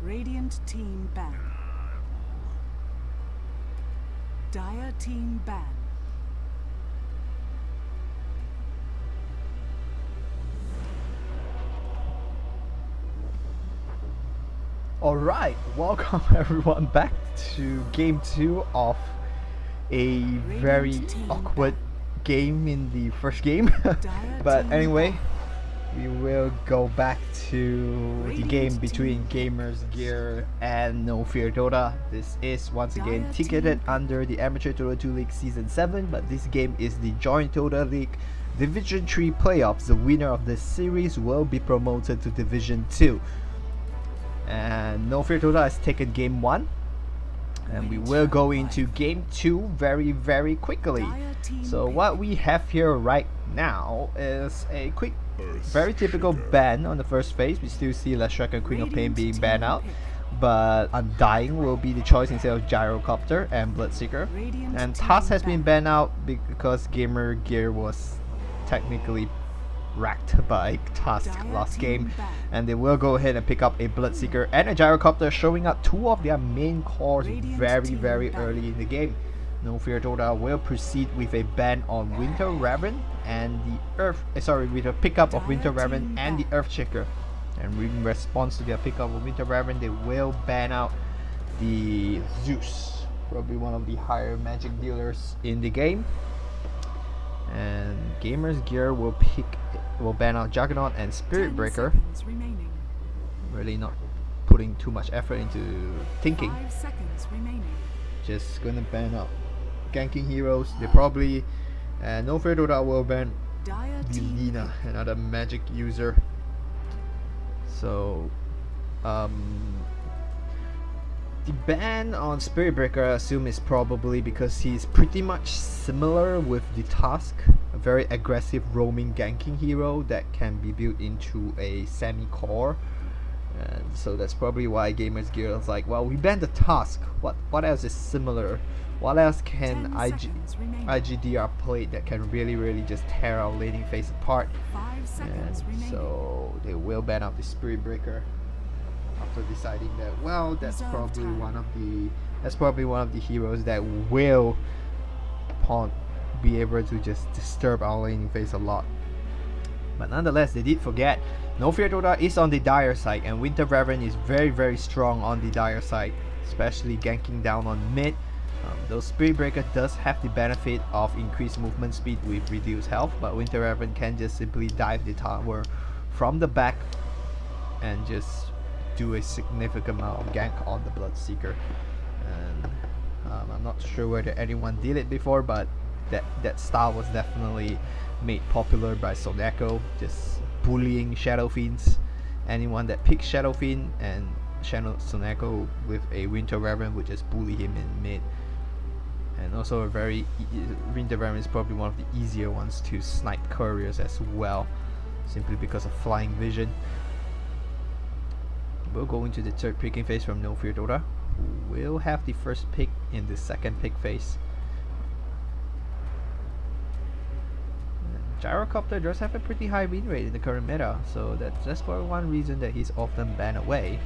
Radiant team ban. Dire team ban. Alright, welcome everyone back to game 2 of a very awkward game in the first game. But anyway, we will go back to the game between JoinDOTA and NoFear DOTA. This is once again ticketed under the Amateur Dota 2 League Season 7, but this game is the JoinDOTA League Division 3 playoffs. The winner of this series will be promoted to Division 2. And NoFear DOTA has taken game 1, and we will go into game 2 very quickly. So what we have here right now is a quick, very typical ban on the first phase. We still see Leshrac and Queen of Pain being banned out, but Undying will be the choice instead of Gyrocopter and Bloodseeker. And Task has been banned out because JoinDOTA was technically wrecked by Task last game, and they will go ahead and pick up a Bloodseeker and a Gyrocopter, showing up two of their main cores very early in the game. NoFear DOTA will proceed with a ban on Winter Raven and the with a pickup of Winter Raven and the Earthshaker. And in response to their pickup of Winter Raven, they will ban out the Zeus, probably one of the higher magic dealers in the game. And JoinDOTA will ban out Juggernaut and Spirit Breaker. Really not putting too much effort into thinking. Just gonna ban out ganking heroes. They probably NoFear DOTA will ban Lina, another magic user. So the ban on Spirit Breaker, I assume, is probably because he's pretty much similar with the Task, a very aggressive roaming ganking hero that can be built into a semi-core. And so that's probably why JoinDOTA is like, well, we banned the Task. What else is similar? What else can IGDR play that can really just tear our laning phase apart? And so they will ban out the Spirit Breaker after deciding that, well, that's probably one of the heroes that will be able to just disturb our laning phase a lot. But nonetheless, they did forget NoFear DOTA is on the Dire side, and Winter Raven is very strong on the Dire side, especially ganking down on mid. Though Spirit Breaker does have the benefit of increased movement speed with reduced health, but Winter Raven can just simply dive the tower from the back and just do a significant amount of gank on the Bloodseeker. And I'm not sure whether anyone did it before, but that style was definitely made popular by Soneko, just bullying Shadow Fiends. Anyone that picks Shadow Fiend and Soneko with a Winter Raven would just bully him in mid. And also Winter Raven is probably one of the easier ones to snipe couriers as well, simply because of flying vision. We'll go into the third picking phase from NoFear DOTA, who will have the first pick in the second pick phase. And Gyrocopter does have a pretty high win rate in the current meta, so that's probably one reason that he's often banned away.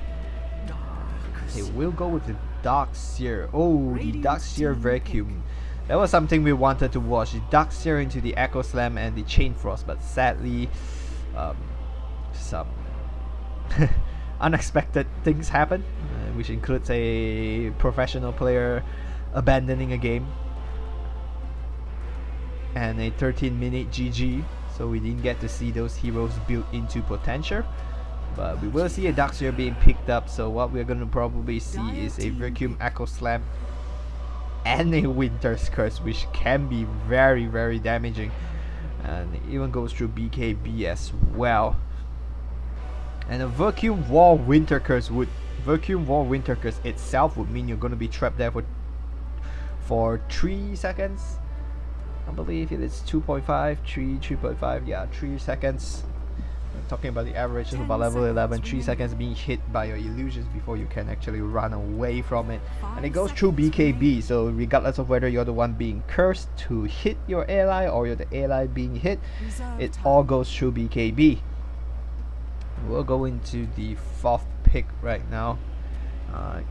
He will go with the Darkseer. Oh, the Darkseer Vacuum. That was something we wanted to watch. The Darkseer into the Echo Slam and the Chain Frost, but sadly, some unexpected things happen, which includes a professional player abandoning a game and a 13-minute GG, so we didn't get to see those heroes built into potential. But we will see a Darkseer being picked up, so what we're going to probably see is a Vacuum Echo Slam and a Winter's Curse, which can be very damaging, and it even goes through BKB as well. And a Vacuum Wall Winter Curse itself would mean you're going to be trapped there for 3 seconds. I believe it is 2.5, 3.5, yeah, 3 seconds. I'm talking about the average of about level 11, 3 seconds being hit by your illusions before you can actually run away from it. And it goes through BKB, so regardless of whether you're the one being cursed to hit your ally or you're the ally being hit, it all goes through BKB. We'll go into the fourth pick right now.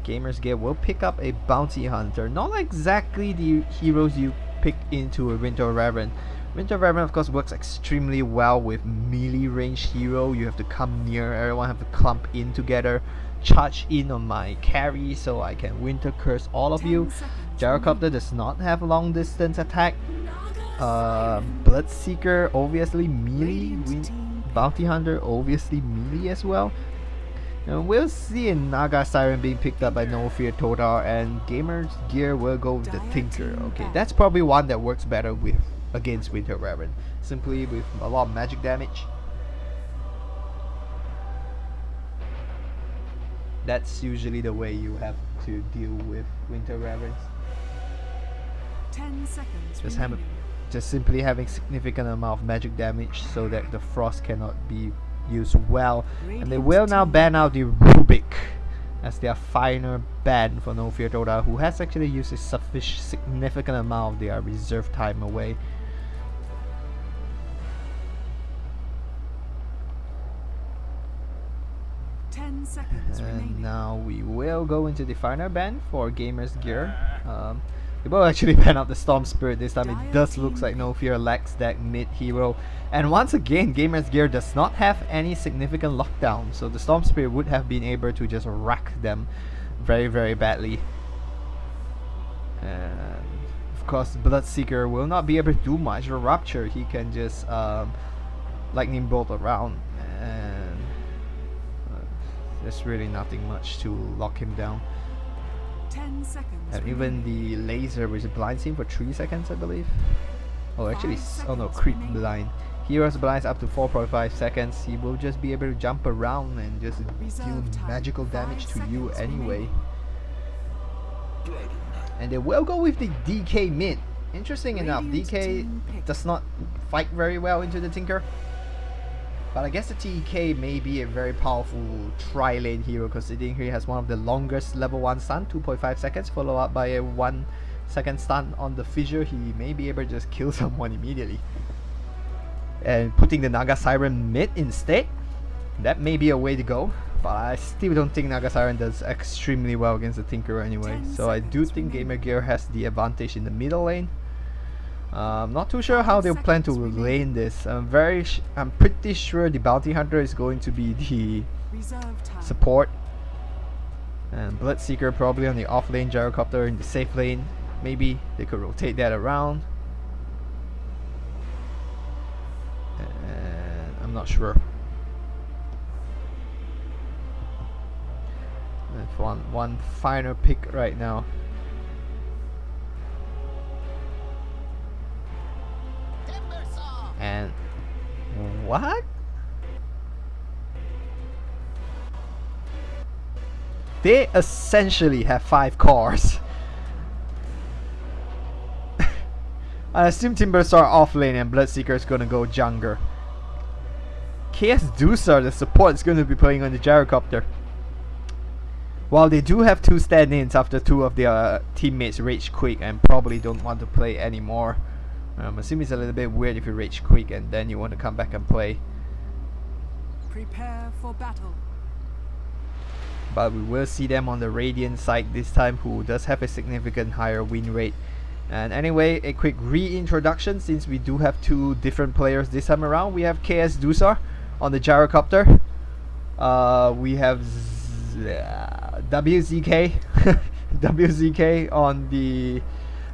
Gamers Gear will pick up a Bounty Hunter. Not exactly the heroes you pick into a Winter Raven. Winter Raven of course works extremely well with melee range hero. You have to come near, everyone have to clump in together, charge in on my carry so I can Winter Curse all of you. Gyrocopter does not have long distance attack. Bloodseeker obviously melee. Bounty Hunter obviously melee as well. And we'll see a Naga Siren being picked up by NoFear DOTA, and Gamers Gear will go with the Tinker. Okay, that's probably one that works better with against Winter Raven, simply with a lot of magic damage. That's usually the way you have to deal with Winter Ravens. 10 seconds. Just simply having significant amount of magic damage so that the frost cannot be used well. And they will now ban out the Rubik as their final ban for NoFear DOTA, who has actually used a significant amount of their reserve time away. And now we will go into the final ban for Gamers Gear. They will actually ban out the Storm Spirit this time. It does look like NoFear lacks that mid hero. And once again, Gamers Gear does not have any significant lockdown, so the Storm Spirit would have been able to just rack them very, very badly. And of course, Bloodseeker will not be able to do much. For Rupture, he can just lightning bolt around, and there's really nothing much to lock him down. 10 seconds. And even the laser, which blinds him for 3 seconds, I believe. Oh, actually, oh no, creep blind. Heroes blinds up to 4.5 seconds. He will just be able to jump around and just deal magical damage to you anyway. And they will go with the DK mid. Interesting enough, DK does not fight very well into the Tinker. But I guess the TK may be a very powerful tri-lane hero, considering he has one of the longest level 1 stun, 2.5 seconds, followed up by a 1 second stun on the fissure. He may be able to just kill someone immediately. And putting the Naga Siren mid instead, that may be a way to go. But I still don't think Naga Siren does extremely well against the Tinker anyway. So I do think Gamer Gear has the advantage in the middle lane. Not too sure how they'll plan to lane this. I'm pretty sure the Bounty Hunter is going to be the support, and Bloodseeker probably on the off lane, Gyrocopter in the safe lane. Maybe they could rotate that around, and I'm not sure. And for one final pick right now. And what? They essentially have 5 cars. I assume Timberstar off lane and Bloodseeker is gonna go jungler. KS Dusar, the support, is gonna be playing on the Gyrocopter. While they do have 2 stand-ins after 2 of their teammates rage quit and probably don't want to play anymore. I'm assuming it's a little bit weird if you rage quick and then you want to come back and play. Prepare for battle. But we will see them on the Radiant side this time, who does have a significant higher win rate. And anyway, a quick reintroduction, since we do have 2 different players this time around. We have KS Dusar on the Gyrocopter. We have WZK WZK on the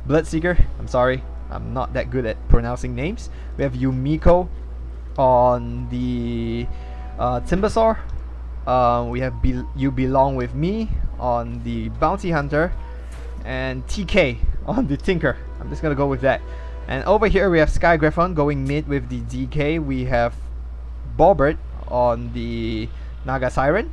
Bloodseeker. I'm sorry, I'm not that good at pronouncing names. We have Yumiko on the Timbersaur. We have You Belong With Me on the Bounty Hunter, and TK on the Tinker. I'm just gonna go with that. And over here we have Sky Griffon going mid with the DK. We have Bobbert on the Naga Siren.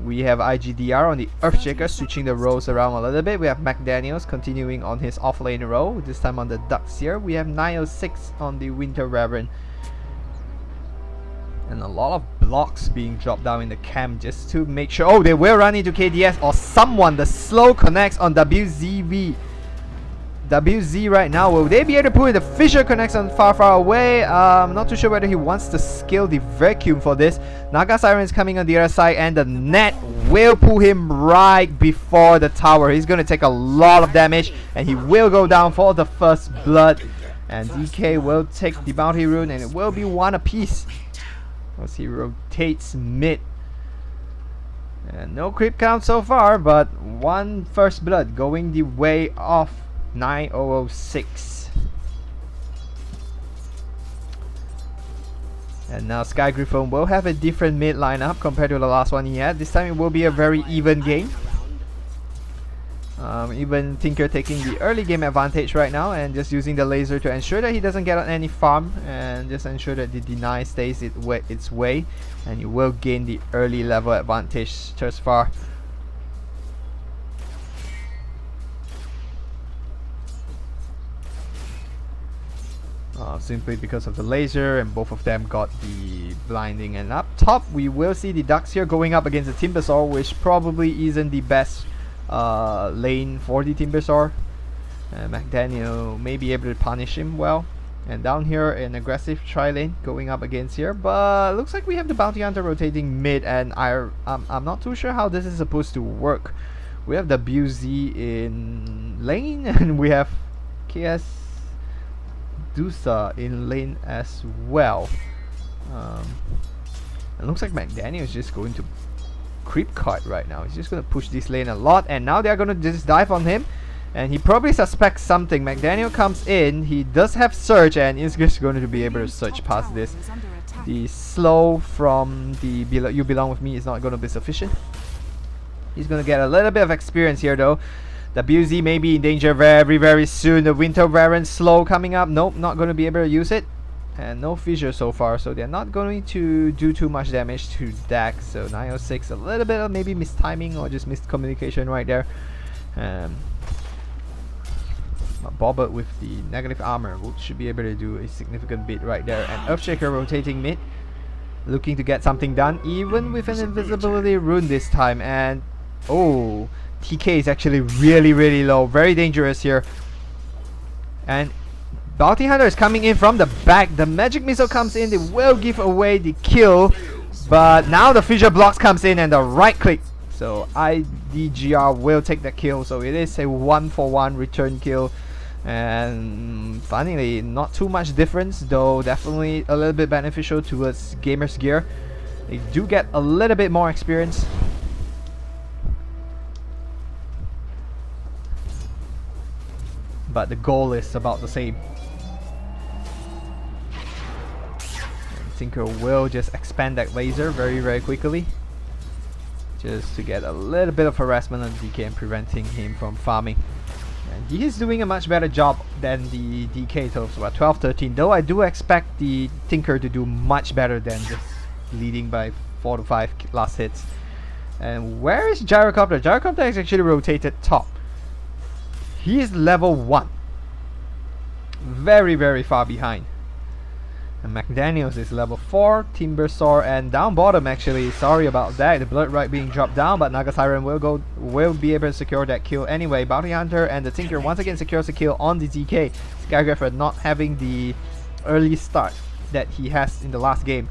We have IGDR on the Earthshaker, switching the roles around a little bit. We have McDaniels continuing on his offlane role, this time on the Duxier. We have 906 on the Winter Raven. And a lot of blocks being dropped down in the camp just to make sure. Oh, they will run into KDS or someone. The slow connects on WZV. WZ right now. Will they be able to pull it? The Fissure connects on far away. Not too sure whether he wants to scale the vacuum for this. Naga Siren is coming on the other side, and the net will pull him right before the tower. He's going to take a lot of damage, and he will go down for the first blood. And DK will take the bounty rune, and it will be one apiece as he rotates mid. And no creep count so far, but one first blood going the way of 9006. And now Sky Griffon will have a different mid lineup compared to the last one he had. This time it will be a very even game. Even Tinker taking the early game advantage right now and just using the laser to ensure that he doesn't get on any farm and just ensure that the deny stays its way, and he will gain the early level advantage thus far. Simply because of the laser, and both of them got the blinding. And up top we will see the Ducks here going up against the Timbersaw, which probably isn't the best lane for the Timbersaw. McDaniel may be able to punish him well. And down here an aggressive tri-lane going up against here, but looks like we have the Bounty Hunter rotating mid, and I'm not too sure how this is supposed to work. We have the BZ in lane and we have KS Dusa in lane as well. It looks like McDaniel is just going to creep cut right now. He's just going to push this lane a lot, and now they're going to just dive on him, and he probably suspects something. McDaniel comes in, he does have Surge, and is just going to be able to search past this. The slow from the You Belong With Me is not going to be sufficient. He's going to get a little bit of experience here though. The BZ may be in danger very soon. The Winter Baron slow coming up. Nope, not going to be able to use it. And no Fissure so far, so they're not going to do too much damage to Dax. So 906, a little bit of maybe mistiming or just miscommunication right there. Bobbert with the negative armor should be able to do a significant bit right there. And Earthshaker rotating mid, looking to get something done, even with an invisibility rune this time. And oh, TK is actually really low, very dangerous here. And Bounty Hunter is coming in from the back. The magic missile comes in, it will give away the kill, but now the Fissure blocks comes in and the right click. So IDGR will take the kill, so it is a 1-for-1 return kill. And finally, not too much difference, though definitely a little bit beneficial towards Gamers Gear. They do get a little bit more experience. But the goal is about the same. And Tinker will just expand that laser very quickly, just to get a little bit of harassment on DK and preventing him from farming. And he is doing a much better job than the DK total, so at 12-13. Though I do expect the Tinker to do much better than just leading by 4 to 5 last hits. And where is Gyrocopter? Gyrocopter is actually rotated top. He is level 1. Very far behind. And McDaniels is level 4. Timbersaw and down bottom actually. Sorry about that. The Blood Right being dropped down, but Naga Siren will be able to secure that kill anyway. Bounty Hunter and the Tinker once again secures a kill on the DK. Skygrapher not having the early start that he has in the last game.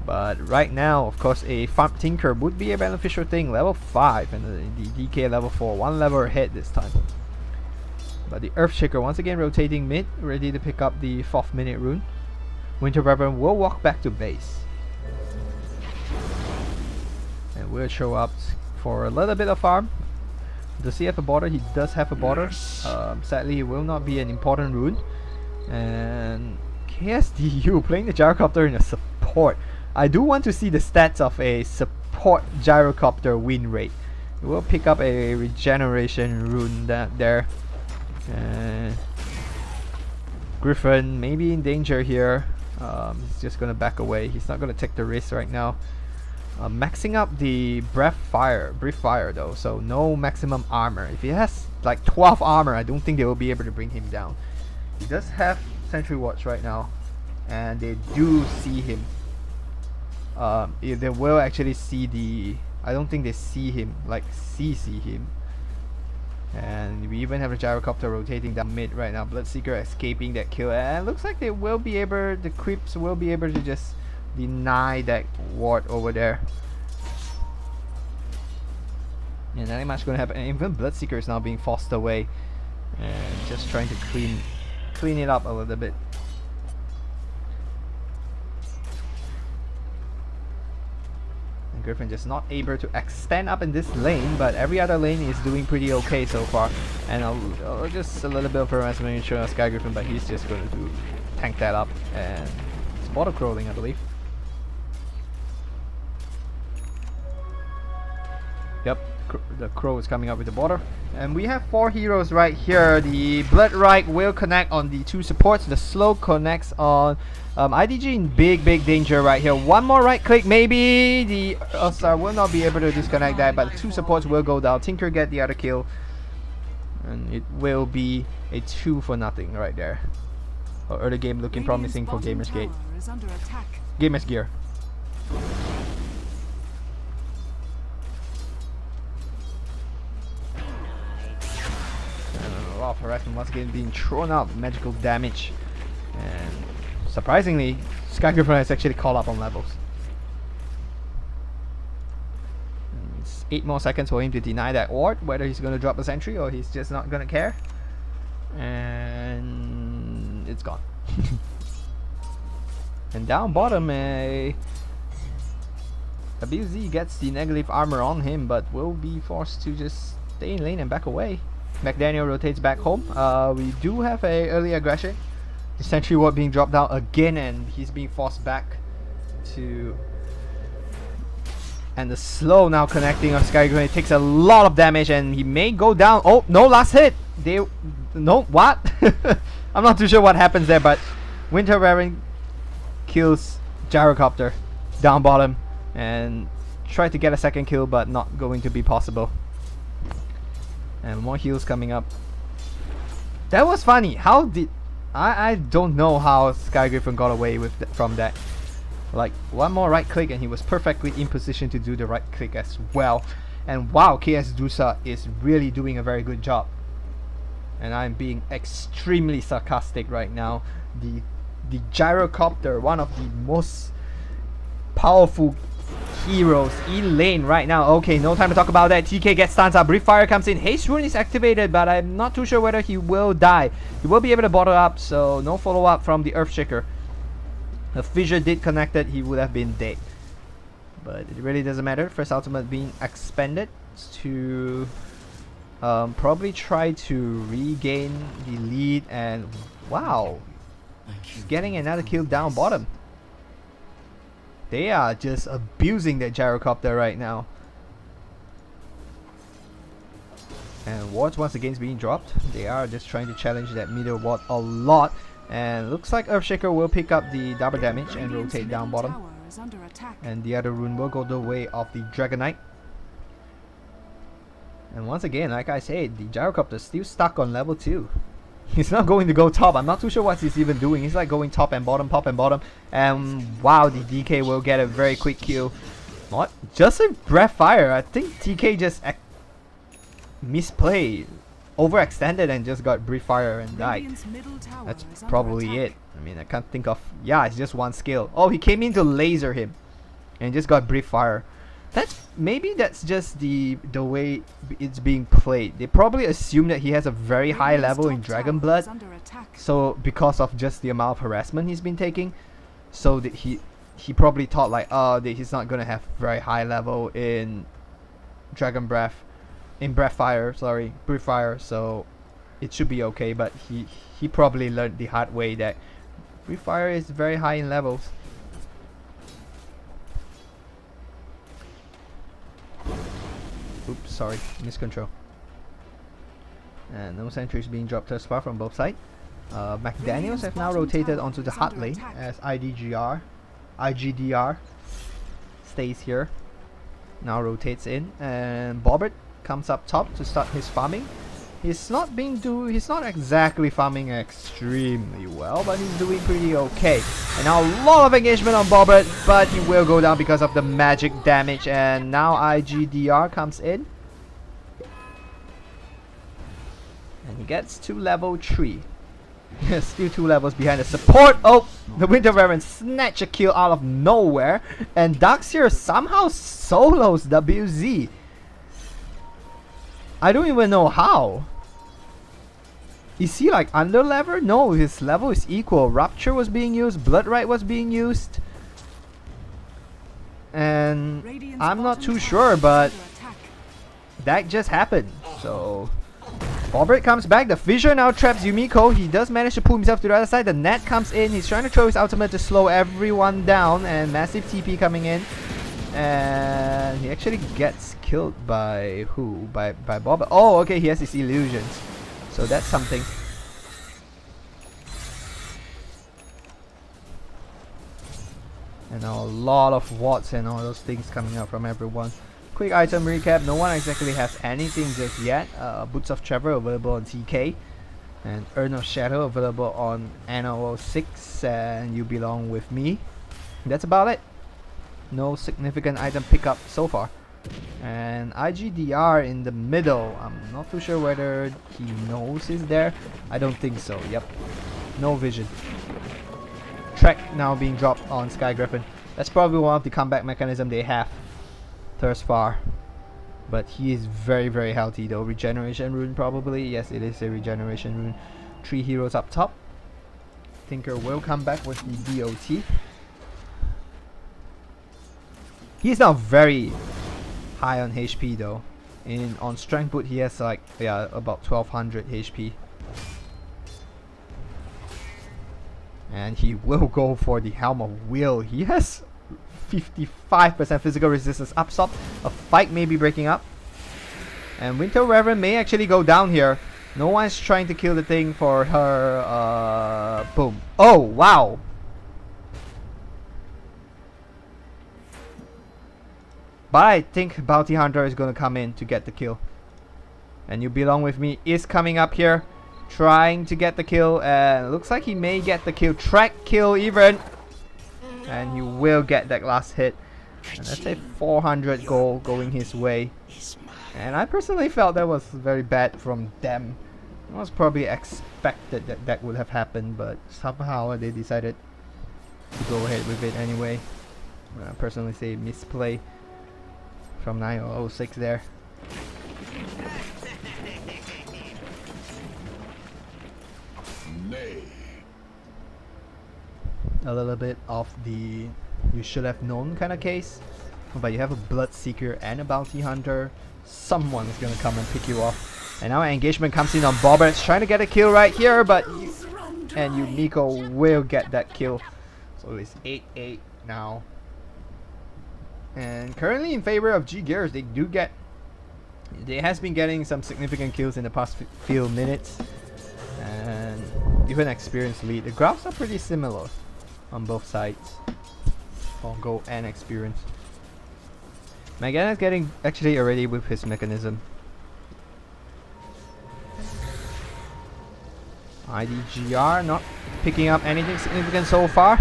But right now, of course, a farm Tinker would be a beneficial thing. Level 5 and the DK level 4. One level ahead this time. But the Earthshaker once again rotating mid, ready to pick up the 4th minute rune. Winter Reverend will walk back to base. And will show up for a little bit of farm. Does he have a border? He does have a border. Sadly, it will not be an important rune. And KSDU playing the Gyrocopter in a support. I do want to see the stats of a support Gyrocopter win rate. It will pick up a regeneration rune there. Griffin may be in danger here. He's just gonna back away. He's not gonna take the risk right now. Maxing up the breath fire though, so no maximum armor. If he has like 12 armor, I don't think they will be able to bring him down. He does have Sentry Watch right now, and they do see him. They will actually see the. I don't think they see him like see him. And we even have a gyrocopter rotating down mid right now. Bloodseeker escaping that kill, and looks like they will be able, the creeps will be able to just deny that ward over there. And nothing much gonna happen. And even Bloodseeker is now being forced away and just trying to clean it up a little bit. Griffin just not able to extend up in this lane, but every other lane is doing pretty okay so far. And just a little bit of harassment on Sky Griffin, but he's just going to tank that up. And it's border crawling, I believe. Yep, the crow is coming up with the border. And we have 4 heroes right here. The Blood Right will connect on the 2 supports. The Slow connects on IDG in big danger right here. One more right click, maybe the Earthstar will not be able to disconnect that, but the 2 supports will go down. Tinker get the other kill, and it will be a 2-0 right there. Early game looking promising for GamersGate. GamersGear. A lot of harassment once again being thrown out, magical damage, and surprisingly, Sky Griffin has actually caught up on levels. And it's 8 more seconds for him to deny that ward, whether he's going to drop a sentry or he's just not going to care. And it's gone. And down bottom, WZ gets the negative armor on him, but will be forced to just stay in lane and back away. McDaniel rotates back home. We do have a early aggression. The sentry ward being dropped down again, and he's being forced back to. And the slow now connecting on Sky Griffin. It takes a lot of damage, and he may go down. Oh no! Last hit. No, what? I'm not too sure what happens there, but Winter Wearing kills Gyrocopter down bottom and try to get a second kill, but not going to be possible. And more heals coming up. That was funny. How did I don't know how Sky Griffin got away with from that. Like, one more right click and he was perfectly in position to do the right click as well. And wow, KS-DOTA is really doing a very good job. And I'm being extremely sarcastic right now. The Gyrocopter, one of the most powerful heroes in lane right now. Okay, no time to talk about that. TK gets stuns up. Brief Fire comes in. Haste Rune is activated, but I'm not too sure whether he will die. He will be able to bottle up, so no follow-up from the Earthshaker. The fissure did connect it, he would have been dead. But it really doesn't matter. First ultimate being expended to probably try to regain the lead, and wow, he's getting another kill down bottom. They are just abusing that Gyrocopter right now. And wards once again is being dropped. They are just trying to challenge that middle ward a lot. And looks like Earthshaker will pick up the double damage and rotate down bottom. And the other rune will go the way of the Dragon Knight. And once again, like I said, the Gyrocopter is still stuck on level 2. He's not going to go top. I'm not too sure what he's even doing. He's like going top and bottom, top and bottom. And wow, the DK will get a very quick kill. Not just a breath fire. I think TK just misplayed, overextended, and just got brief fire and died. That's probably it. I mean, I can't think of. Yeah, it's just one skill. Oh, he came in to laser him and just got brief fire. Maybe that's just the way it's being played. They probably assume that he has a very high level in Dragon Blood, so because of just the amount of harassment he's been taking, so that he probably thought like, oh, that he's not gonna have very high level in Dragon Breath, in Breath Fire, sorry, Brief Fire, so it should be okay. But he probably learned the hard way that Brief Fire is very high in levels. Oops, sorry, miscontrol. And no sentries being dropped thus far from both sides. McDaniels have now rotated onto the hot lane as IGDR stays here. Now rotates in, and Bobbert comes up top to start his farming. He's not exactly farming extremely well, but he's doing pretty okay. And now a lot of engagement on Bobbert, but he will go down because of the magic damage. And now IGDR comes in. And he gets to level 3. Still 2 levels behind the support. Oh, the Winter Reverend snatch a kill out of nowhere. And Darkseer somehow solos WZ. I don't even know how. Is he like under level? No, his level is equal. Rupture was being used, Bloodrite was being used. And I'm not too sure, but that just happened. So Bobbert comes back. The Fissure now traps Yumiko. He does manage to pull himself to the other side. The net comes in. He's trying to throw his ultimate to slow everyone down. And massive TP coming in. And he actually gets killed by who? By Bobbert. Oh, okay. He has his illusions. So that's something. And now a lot of wards and all those things coming out from everyone. Quick item recap, no one exactly has anything just yet. Boots of Trevor available on TK. And Urn of Shadow available on NO06 and You Belong With Me. That's about it. No significant item pickup so far. And IGDR in the middle. I'm not too sure whether he knows he's there. I don't think so, yep. No vision. Track now being dropped on Sky Griffin. That's probably one of the comeback mechanism they have thus far. But he is very, very healthy though. Regeneration rune probably. Yes, it is a regeneration rune. 3 heroes up top. Tinker will come back with the BO3. He's now very high on HP though. On Strength Boot he has like, yeah, about 1200 HP. And he will go for the Helm of Will. He has 55% physical resistance up top. A fight may be breaking up. And Winter Reverend may actually go down here. No one's trying to kill the thing for her. Boom. Oh, wow. But I think Bounty Hunter is going to come in to get the kill. And You Belong With Me is coming up here. Trying to get the kill, and looks like he may get the kill. Track kill even, and he will get that last hit. And that's a 400 goal going his way. And I personally felt that was very bad from them. It was probably expected that that would have happened, but somehow they decided to go ahead with it anyway. I personally say misplay from 906 there. A little bit of the you should have known kind of case, but you have a Bloodseeker and a Bounty Hunter. Someone is gonna come and pick you off. And now engagement comes in on Bobbert. It's trying to get a kill right here, but Yumiko will get that kill. So it's 8-8 now. And currently in favor of G-Gears, they has been getting some significant kills in the past few minutes. And even experience lead. The graphs are pretty similar on both sides, on gold and experience. Megan is getting actually already with his mechanism. IDGR not picking up anything significant so far.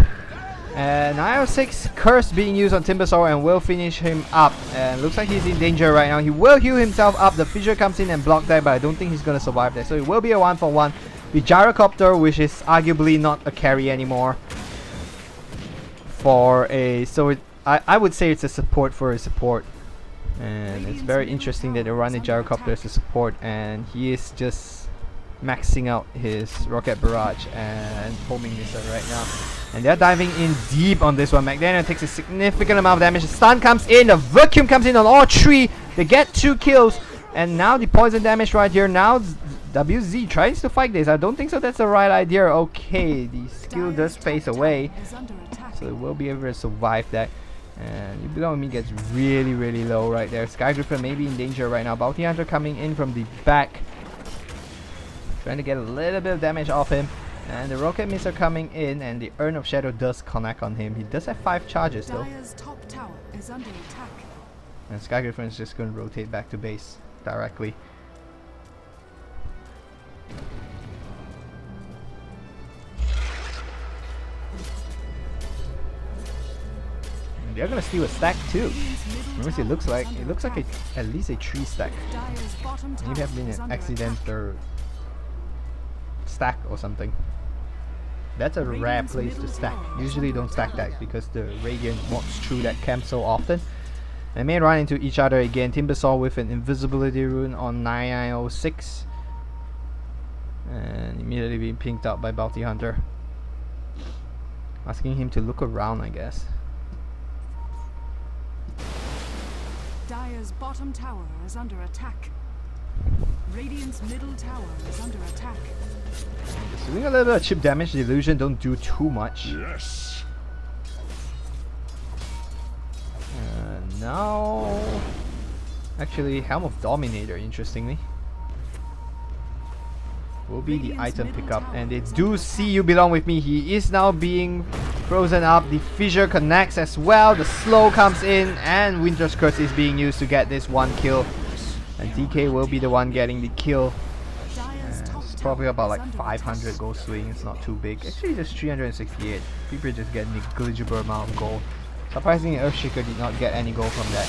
And 906 curse being used on Timbersaur and will finish him up. And looks like he's in danger right now. He will heal himself up. The Fissure comes in and block that, but I don't think he's gonna survive that. So it will be a 1-for-1. The Gyrocopter, which is arguably not a carry anymore. I would say it's a support for a support. And it's very interesting that they run the Gyrocopter as a support, and he is just maxing out his Rocket Barrage and homing missile right now. And they're diving in deep on this one. McDaniel takes a significant amount of damage. The stun comes in, the vacuum comes in on all 3. They get 2 kills, and now the poison damage right here. Now WZ tries to fight this. I don't think so that's the right idea. Okay, the skill does phase away, so it will be able to survive that. And You Belong With Me gets really, really low right there. Sky Griffin may be in danger right now. Bounty Hunter coming in from the back, trying to get a little bit of damage off him. And the Rocket Missile coming in, and the Urn of Shadow does connect on him. He does have 5 charges though. Top tower is under attack. And Sky Griffin is just going to rotate back to base directly. And they're going to steal a stack too. Let me see, it looks like at least a 3 stack. Maybe have been an accidental stack or something. That's a rare place to stack. Usually don't stack that because the Radiant walks through that camp so often. They may run into each other again. Timbersaw with an invisibility rune on 9906. And immediately being pinked up by Bounty Hunter. Asking him to look around, I guess. Dire's bottom tower is under attack. Radiant's middle tower is under attack. Just doing a little bit of chip damage. The illusion don't do too much. Yes. Now, actually, Helm of Dominator, interestingly, will be the item pickup, and they do see You Belong With Me. He is now being frozen up. The fissure connects as well. The slow comes in, and Winter's Curse is being used to get this one kill. And DK will be the one getting the kill. It's probably about like 500 gold swing. It's not too big. Actually, just 368. People just get negligible amount of gold. Surprisingly, Earthshaker did not get any gold from that.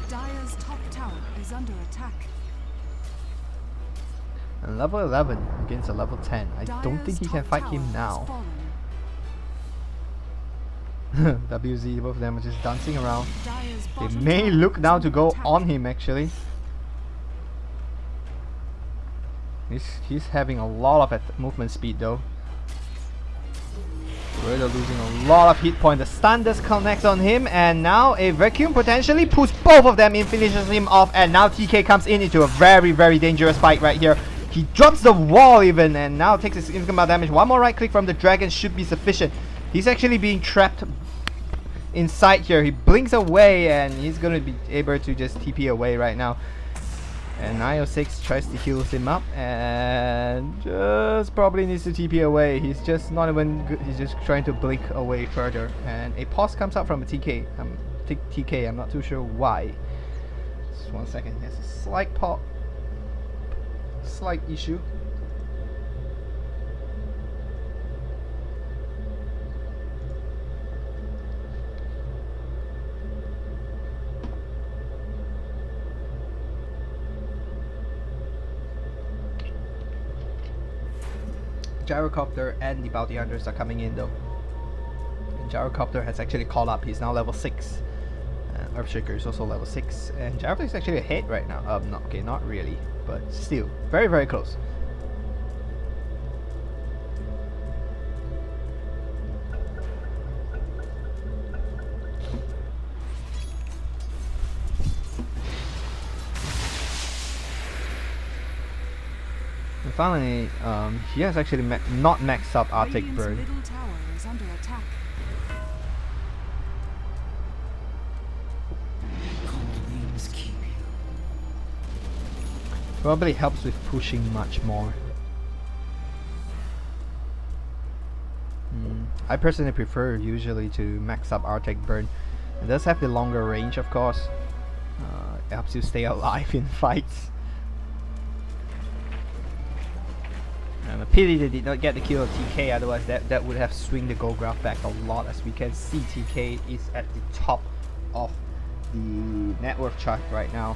Dire's top tower is under attack. And level 11 against a level 10. I don't think he can fight him now. WZ, both of them are just dancing around. They may look now to go on him actually. He's having a lot of movement speed though. We're losing a lot of hit point. The stun does connect on him, and now a vacuum potentially puts both of them in, finishes him off, and now TK comes in into a very, very dangerous fight right here. He drops the wall even, and now takes a significant amount of damage. One more right click from the dragon should be sufficient. He's actually being trapped inside here. He blinks away, and he's gonna be able to just TP away right now. And 906 tries to heal him up, and just probably needs to TP away. He's just not even good. He's just trying to blink away further. And a pause comes out from a TK. TK, I'm not too sure why. Just 1 second. He has a slight issue. Gyrocopter and the Bounty Hunters are coming in though. And Gyrocopter has actually called up. He's now level 6. Earthshaker is also level 6. And Gyrocopter is actually ahead right now. Not really. But still, very, very close. And finally, he has actually not maxed up Arctic Burn. Middle tower is under attack. Probably helps with pushing much more. I personally prefer usually to max up Arctic Burn. It does have the longer range, of course. It helps you stay alive in fights. And a pity they did not get the kill of TK, otherwise that would have swung the gold graph back a lot. As we can see, TK is at the top of the net worth chart right now.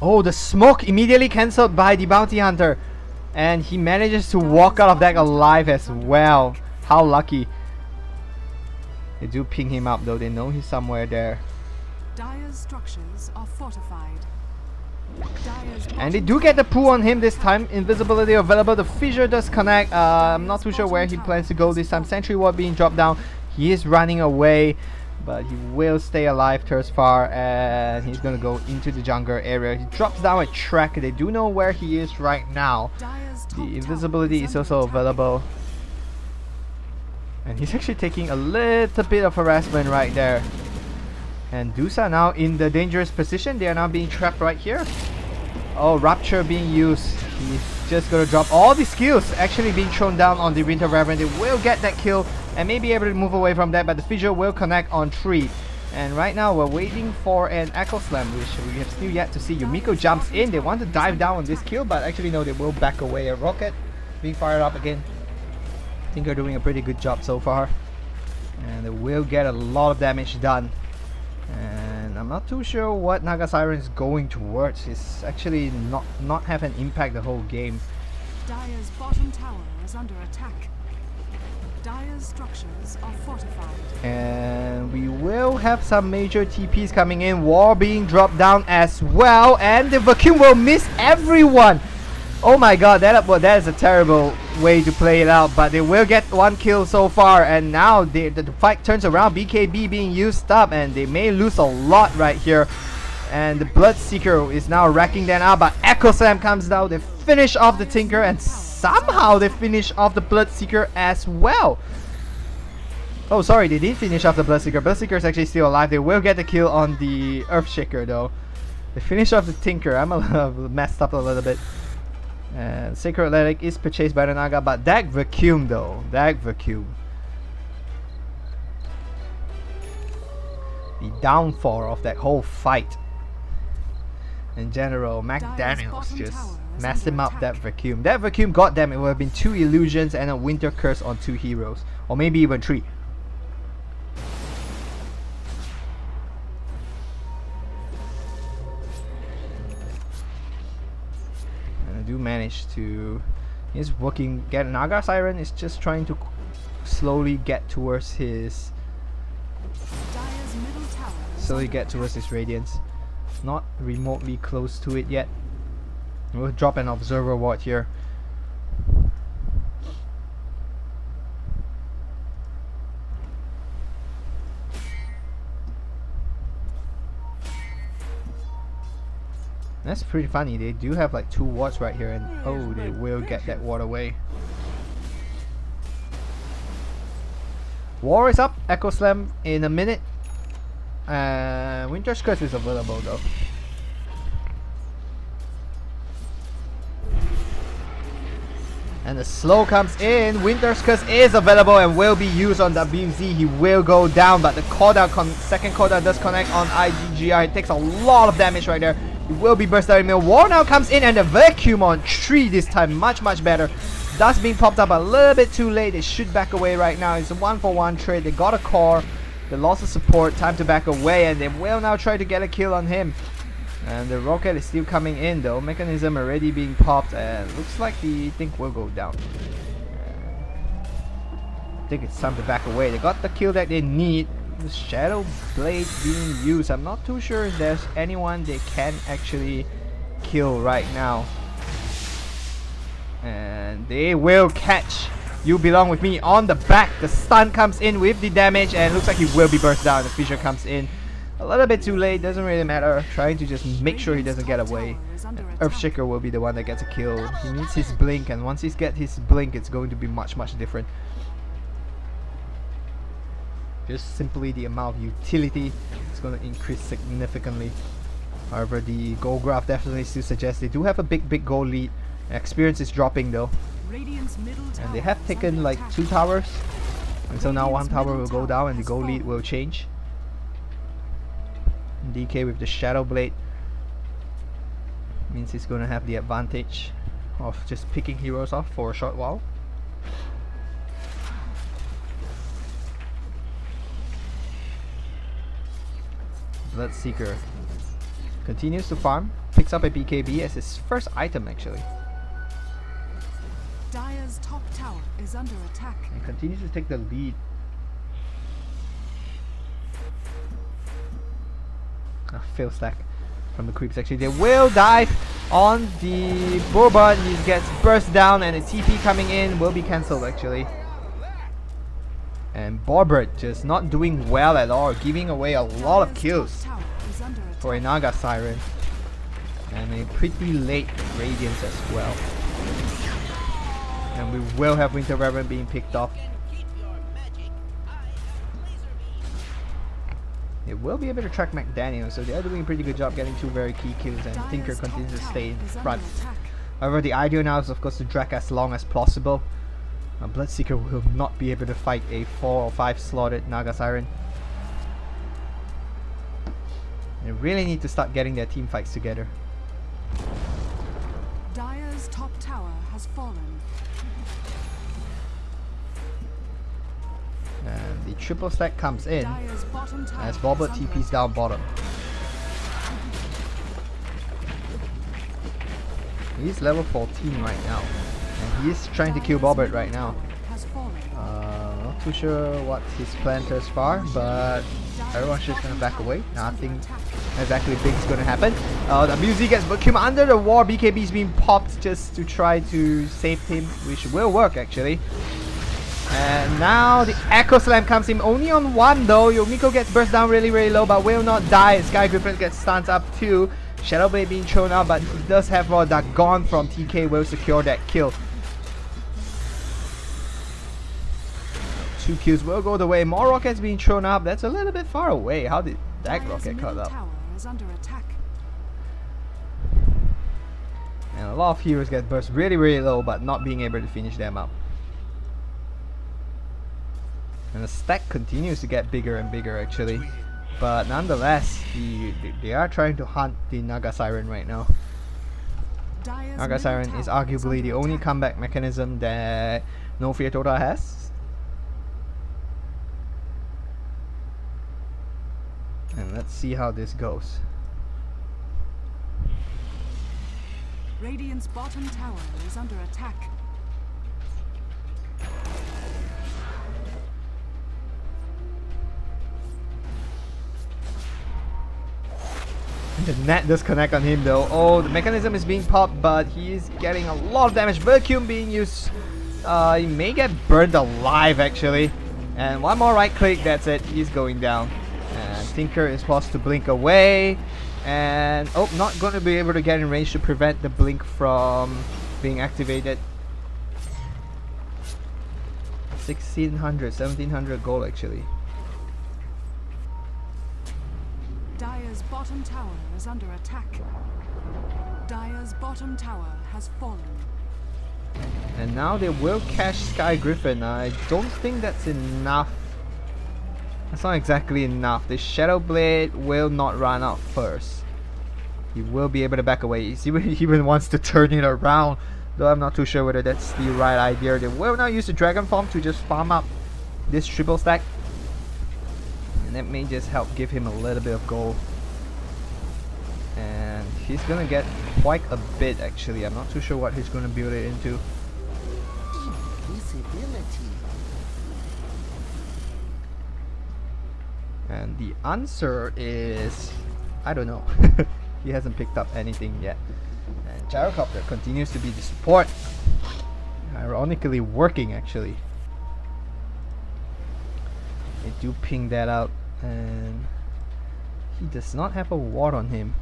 Oh, the smoke immediately cancelled by the Bounty Hunter, and he manages to walk out of that alive as well. How lucky. They do ping him up though, they know he's somewhere there. Dire's structures are fortified. And they do get the pull on him this time. Invisibility available. The fissure does connect. I'm not too sure where he plans to go this time. Sentry ward being dropped down. He is running away, but he will stay alive thus far, and he's gonna go into the jungle area. He drops down a track. They do know where he is right now. The invisibility is also available, and he's actually taking a little bit of harassment right there. And Dusa now in the dangerous position. They are now being trapped right here. Oh, Rapture being used. He's just gonna drop all the skills actually being thrown down on the Winter Reverend. They will get that kill and may be able to move away from that, but the fissure will connect on 3. And right now we're waiting for an Echo Slam, which we have still yet to see. Yumiko jumps in. They want to dive down on this kill, but actually no, they will back away. A rocket being fired up again. Tinker doing a pretty good job so far, and they will get a lot of damage done. And I'm not too sure what Naga Siren is going towards. It's actually not have an impact the whole game. Dire's bottom tower is under attack. Dire's structures are fortified. And we will have some major TPs coming in. War being dropped down as well, and the vacuum will miss everyone. Oh my god, that is a terrible way to play it out, but they will get one kill so far, and now the fight turns around. BKB being used up, and they may lose a lot right here. And the Bloodseeker is now racking them out, but Echo Slam comes down. They finish off the Tinker, and somehow they finish off the Bloodseeker as well. Oh, sorry, they did finish off the Bloodseeker. Bloodseeker is actually still alive. They will get the kill on the Earthshaker though. They finish off the Tinker. I'm messed up a little bit. And Sacred Athletic is purchased by the Naga, but that vacuum though, that vacuum. The downfall of that whole fight. In general, McDaniels just messed him up, that vacuum. That vacuum, goddamn, it would have been 2 illusions and a Winter Curse on 2 heroes. Or maybe even 3. Do manage to, he's working, get Naga Siren is just trying to slowly get towards his Radiance, not remotely close to it yet. We'll drop an Observer Ward here. That's pretty funny. They do have like 2 wards right here, and oh, they will get that ward away. War is up. Echo Slam in a minute. Winter's Curse is available though. And the slow comes in. Winter's Curse is available and will be used on WZ. He will go down, but the second cooldown does connect on IGGR. It takes a lot of damage right there. It will be burst out in mill. War now comes in, and the vacuum on 3 this time. Much better. Dust being popped up a little bit too late. They should back away right now. It's a 1-for-1 trade. They got a core. They lost the support. Time to back away, and they will now try to get a kill on him. And the rocket is still coming in though. Mechanism already being popped, and looks like the thing will go down. I think it's time to back away. They got the kill that they need. The Shadow Blade being used. I'm not too sure if there's anyone they can actually kill right now. And they will catch You Belong With Me on the back. The stun comes in with the damage, and looks like he will be burst down. The fissure comes in a little bit too late, doesn't really matter. Trying to just make sure he doesn't get away. Earthshaker will be the one that gets a kill. He needs his blink, and once he's get his blink, it's going to be much different. Just simply the amount of utility is going to increase significantly. However, the goal graph definitely still suggests they do have a big goal lead. Experience is dropping though, and they have taken like 2 towers, and so now 1 tower will go down and the goal lead will change. DK with the Shadow Blade means he's going to have the advantage of just picking heroes off for a short while. Bloodseeker continues to farm, picks up a BKB as his first item actually. Dire's top tower is under attack. And continues to take the lead. Fail stack from the creeps actually. They will dive on the Bourbon. He gets burst down, and the TP coming in will be cancelled actually. And Borbert just not doing well at all, giving away a lot of kills for a Naga Siren. And a pretty late Radiance as well. And we will have Winter Reverend being picked off. They will be able to track McDaniel, so they are doing a pretty good job getting 2 very key kills, and Tinker continues to stay in front. However, the idea now is of course to drag as long as possible. Bloodseeker will not be able to fight a 4 or 5 slotted Naga Siren. They really need to start getting their team fights together. Dire's top tower has fallen. the triple stack comes in Dire's bottom tower as Bobbert is under TP's down bottom. He's level 14 right now, and he's trying to kill Bobbert right now. Not too sure what his plan thus far, but everyone's just gonna back away. Nothing exactly big is gonna happen. The WZ gets Vacuum under the wall. BKB is being popped just to try to save him, which will work actually. And now the Echo Slam comes in only on one though. Yumiko gets burst down really low, but will not die. Sky Griffin gets stunned up too. Shadow Blade being thrown out, but he does have Raw Duck gone from TK, will secure that kill. 2 kills will go the way. More rockets being thrown up. That's a little bit far away. How did that rocket cut up? And a lot of heroes get burst really low, but not being able to finish them up. And the stack continues to get bigger and bigger actually. But nonetheless, they are trying to hunt the Naga Siren right now. Naga Siren is arguably the only comeback mechanism that NoFear DOTA has. And let's see how this goes. Radiant's bottom tower is under attack. The net does connect on him though. Oh, the mechanism is being popped, but he is getting a lot of damage. Vacuum being used. He may get burned alive actually. And one more right click, that's it. He's going down. And Tinker is forced to blink away. And oh, not going to be able to get in range to prevent the blink from being activated. 1600, 1700 gold actually. Dire's bottom tower is under attack. Dire's bottom tower has fallen. And now they will catch Sky Griffin. I don't think that's enough. That's not exactly enough. The Shadow Blade will not run out first. He will be able to back away. He even wants to turn it around, though I'm not too sure whether that's the right idea. They will now use the Dragon Form to just farm up this triple stack. And that may just help give him a little bit of gold. And he's gonna get quite a bit actually. I'm not too sure what he's gonna build it into. And the answer is, I don't know. He hasn't picked up anything yet. And Gyrocopter continues to be the support. Ironically working actually. They do ping that out, and he does not have a ward on him.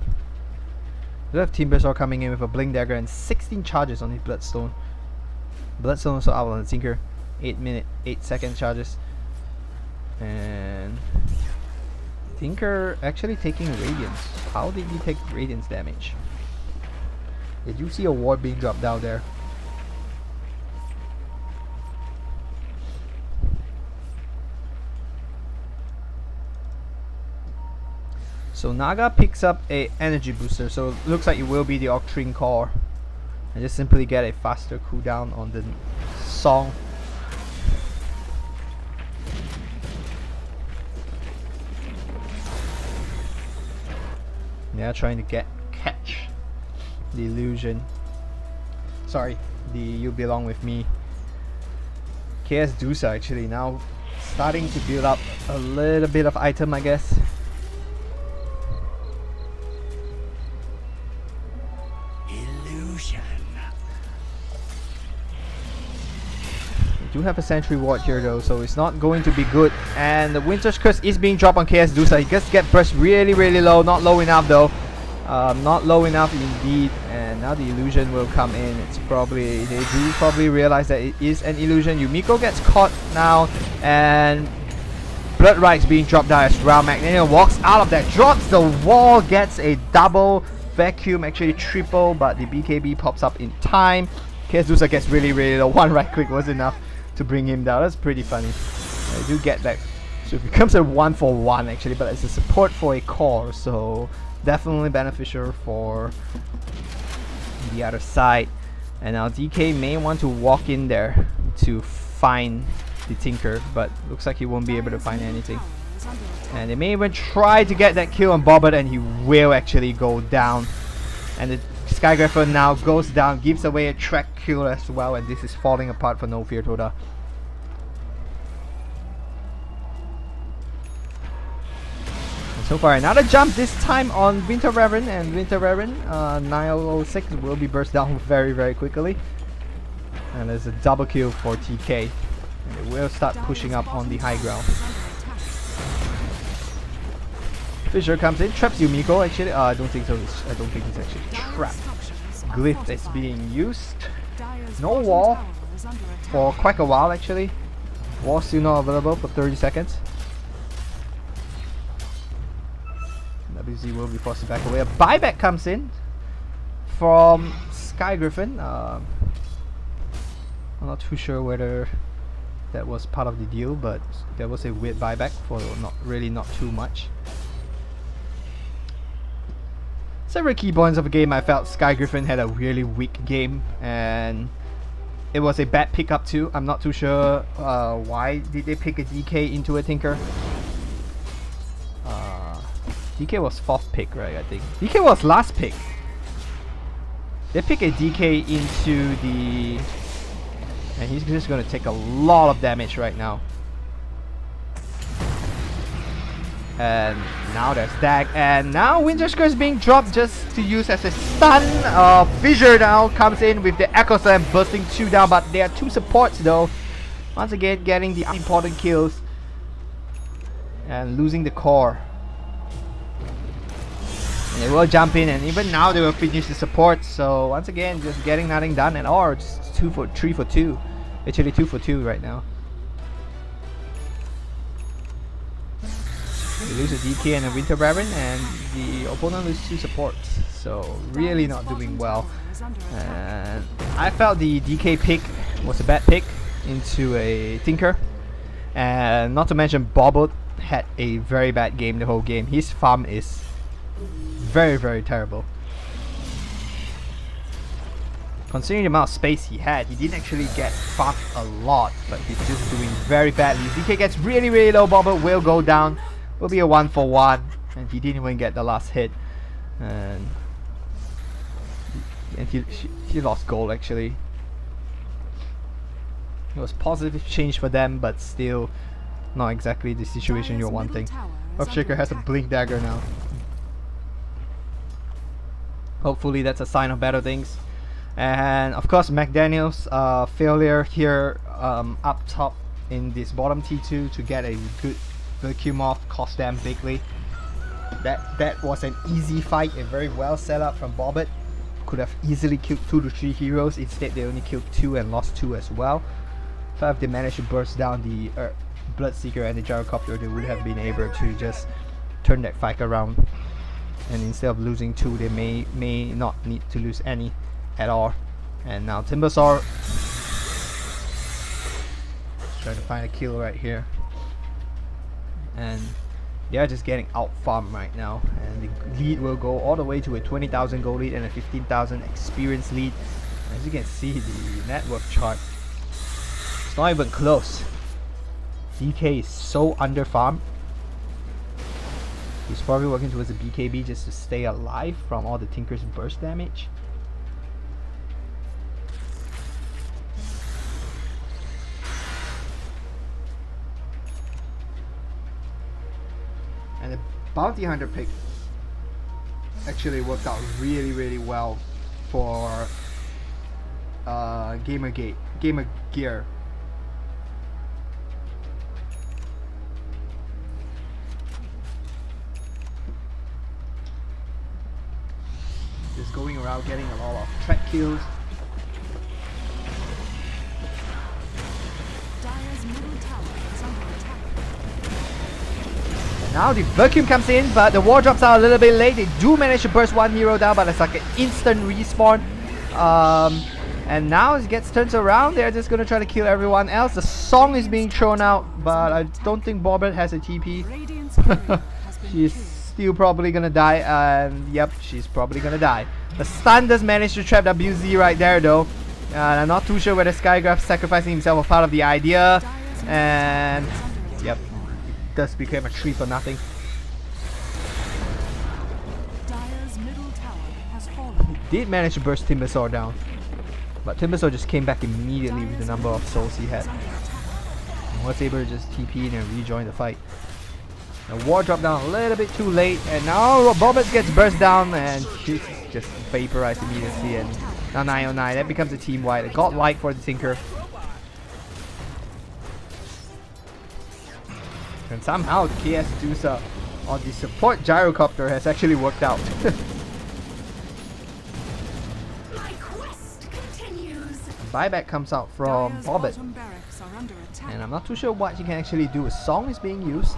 We have Timbersaw coming in with a Blink Dagger and 16 charges on his Bloodstone. Bloodstone also out on the Tinker. 8-second charges. And Tinker actually taking Radiance. How did he take Radiance damage? Did you see a ward being dropped down there? So Naga picks up a energy booster, so it looks like it will be the Octarine Core. And just simply get a faster cooldown on the song. They are trying to catch the illusion. Sorry, the You Belong With Me. KS Dusa actually now starting to build up a little bit of item, I guess. Do have a sentry ward here though, so it's not going to be good. And the Winter's Curse is being dropped on KS Dusa. He just get burst really low, not low enough though. Not low enough indeed. And now the illusion will come in. It's probably, they do probably realize that it is an illusion. Yumiko gets caught now, and Blood Rites being dropped down as well. Magneto walks out of that, drops the wall, gets a double vacuum, actually triple, but the BKB pops up in time. KS Dusa gets really low. One right click was enough to bring him down. That's pretty funny. I do get that. So it becomes a 1-for-1 actually, but it's a support for a core, so definitely beneficial for the other side. And now DK may want to walk in there to find the Tinker, but looks like he won't be able to find anything. And they may even try to get that kill on Bobbert, and he will actually go down. And the Skygrapher now goes down, gives away a track kill as well, and this is falling apart for NoFear DOTA. So far, another jump, this time on Winter Reverend, and Winter Reverend 906 will be burst down very, very quickly. And there's a double kill for TK. And they will start pushing up on the high ground. Fisher comes in, traps Yumiko actually. I don't think so. I don't think he's actually trapped. Glyph is being used. No wall for quite a while actually. Wall still not available for 30 seconds. WZ will be forced to back away. A buyback comes in from Sky Griffin. I'm not too sure whether that was part of the deal, but there was a weird buyback for not too much. Several key points of the game, I felt Sky Griffin had a really weak game, and it was a bad pickup too. I'm not too sure why did they pick a DK into a Tinker. DK was 4th pick, right? I think DK was last pick. They pick a DK into the, and he's just gonna take a lot of damage right now. And now there's Dag, and now Winter Skirt is being dropped just to use as a stun. Fissure now comes in with the Echo Slam bursting 2 down, but there are 2 supports though. Once again getting the important kills and losing the core. And they will jump in, and even now they will finish the support. So once again, just getting nothing done at all. Just 3 for 2. Actually 2 for 2 right now. They lose a DK and a Winter Baron, and the opponent loses 2 supports. So really not doing well. And I felt the DK pick was a bad pick into a Tinker. And not to mention Bobbert had a very bad game the whole game. His farm is very, very terrible. Considering the amount of space he had, he didn't actually get farmed a lot, but he's just doing very badly. DK gets really, really low, Bobbert will go down. Will be a 1 for 1, and he didn't even get the last hit. And he lost gold actually. It was positive change for them, but still not exactly the situation you're wanting. Earthshaker has a blink dagger now. Hopefully that's a sign of better things. And of course McDaniel's failure here up top in this bottom T2 to get a good vacuum off cost them bigly. That was an easy fight, a very well set up from Bobbert. Could have easily killed 2 to 3 heroes, instead they only killed 2 and lost 2 as well. So if they managed to burst down the Bloodseeker and the Gyrocopter, they would have been able to just turn that fight around. And instead of losing 2, they may not need to lose any at all. And now Timbersaw trying to find a kill right here. And they are just getting out farmed right now. And the lead will go all the way to a 20,000 gold lead and a 15,000 experience lead. As you can see, the net worth chart, it's not even close. DK is so under farmed. He's probably working towards a BKB just to stay alive from all the Tinker's burst damage. And the Bounty Hunter pick actually worked out really, really well for GoinDOTA. Just going around getting a lot of track kills. And now the vacuum comes in, but the wall drops out a little bit late. They do manage to burst 1 hero down, but it's like an instant respawn. And now as it gets turned around, they're just gonna try to kill everyone else. The song is being thrown out, but I don't think Bobbert has a TP. She's still probably gonna die, and yep, she's probably gonna die. The stun does manage to trap WZ right there though. I'm not too sure whether Skygraph sacrificing himself was part of the idea. And yep, this became a 3 for nothing. Dire's middle tower has fallen. Did manage to burst Timbersaw down, but Timbersaw just came back immediately with the number of souls he had. And was able to just TP in and rejoin the fight. The war dropped down a little bit too late, and now Bobbit gets burst down and he's just vaporized immediately. And now 909, that becomes a team wide. A godlike for the Tinker. And somehow the KS DOTA on the support gyrocopter has actually worked out. Buyback comes out from Bobbit, and I'm not too sure what he can actually do. A song is being used.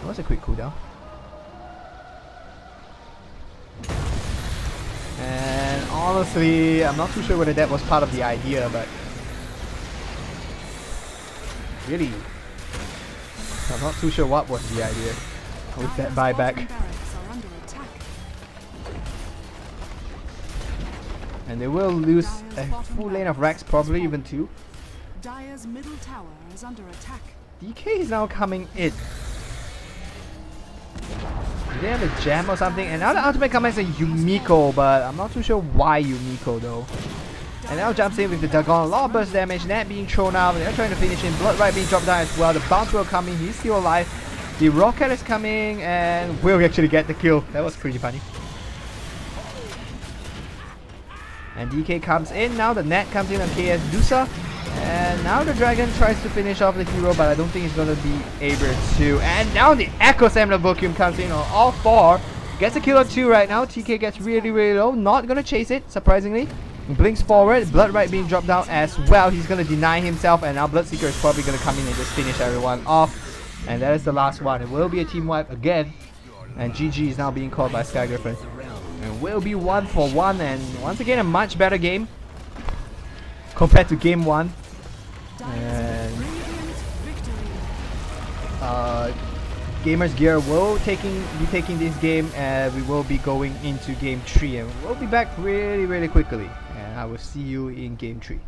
That was a quick cooldown. And honestly, I'm not too sure whether that was part of the idea, but really, I'm not too sure what was the idea with that buyback. And they will lose a full lane of Rex, probably even 2. Dire's middle tower is under attack. DK is now coming in. Do they have a gem or something? And now the ultimate comes in Yumiko, but I'm not too sure why Yumiko though. And now jumps in with the Dagon, a lot of burst damage, Nat being thrown out, and they're trying to finish him. Blood Right being dropped down as well. The bounce will come in, he's still alive. The rocket is coming, and will actually get the kill. That was pretty funny. And DK comes in, now the net comes in on KS DOTA. And now the dragon tries to finish off the hero, but I don't think he's gonna be able to. And now the Echo Samuel Vacuum comes in on all 4. Gets a kill on 2 right now. TK gets really low, not gonna chase it, surprisingly. Blinks forward, Blood Right being dropped down as well. He's gonna deny himself, and now Bloodseeker is probably gonna come in and just finish everyone off. And that is the last one. It will be a team wipe again. And GG is now being called by Sky Griffin. And will be 1 for 1, and once again a much better game compared to game 1. And Gamers Gear will be taking this game, and we will be going into game 3, and we'll be back really quickly, and I will see you in game 3.